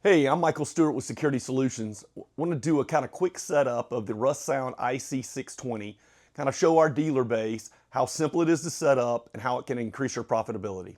Hey, I'm Michael Stewart with Security Solutions. Want to do a kind of quick setup of the Russound IC-620, kind of show our dealer base how simple it is to set up and how it can increase your profitability.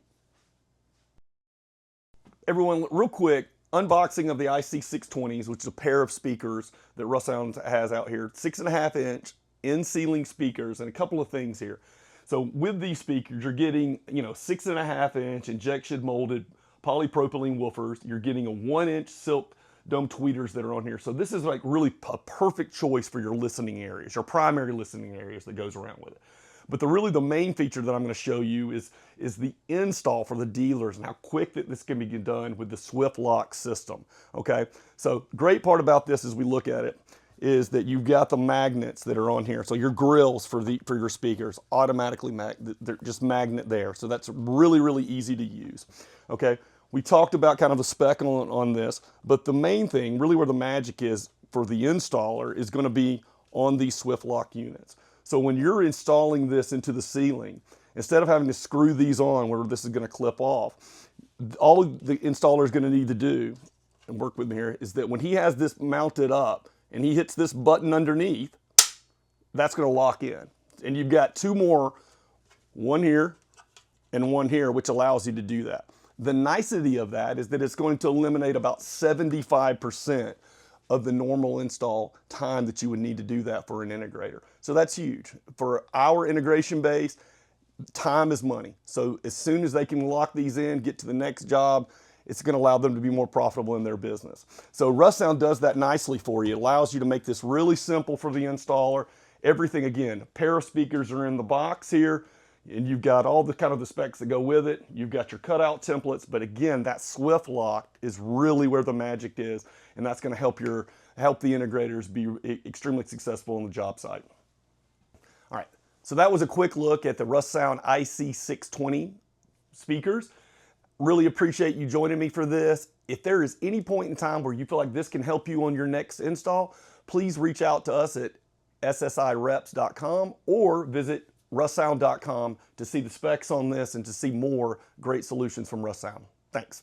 Everyone, real quick, unboxing of the IC-620s, which is a pair of speakers that Russound has out here, 6.5-inch in-ceiling speakers, and a couple of things here. So with these speakers, you're getting, 6.5-inch injection molded polypropylene woofers. You're getting a 1-inch silk dome tweeters that are on here. So this is like really a perfect choice for your listening areas, your primary listening areas that goes around with it. But the main feature that I'm going to show you is the install for the dealers and how quick that this can be done with the SwiftLock system. Okay, so great part about this as we look at it is that you've got the magnets that are on here. So your grills for your speakers automatically they're just magnet there. So that's really easy to use. Okay, we talked about kind of the spec on this, but the main thing, really where the magic is for the installer, is going to be on these SwiftLock units. So when you're installing this into the ceiling, instead of having to screw these on where this is going to clip off, all the installer is going to need to do, and work with me here, is that when he has this mounted up and he hits this button underneath, that's going to lock in. And you've got two more, one here and one here, which allows you to do that. The nicety of that is that it's going to eliminate about 75% of the normal install time that you would need to do that for an integrator. So that's huge. For our integration base, time is money. So as soon as they can lock these in, get to the next job, it's going to allow them to be more profitable in their business. So Russound does that nicely for you. It allows you to make this really simple for the installer. Everything, again, a pair of speakers are in the box here, and you've got all the kind of the specs that go with it. You've got your cutout templates, but again, that SwiftLock is really where the magic is, and that's going to help the integrators be extremely successful on the job site. All right, so that was a quick look at the Russound IC-620 speakers. Really appreciate you joining me for this. If there is any point in time where you feel like this can help you on your next install, please reach out to us at ssireps.com or visit russound.com to see the specs on this and to see more great solutions from Russound. Thanks.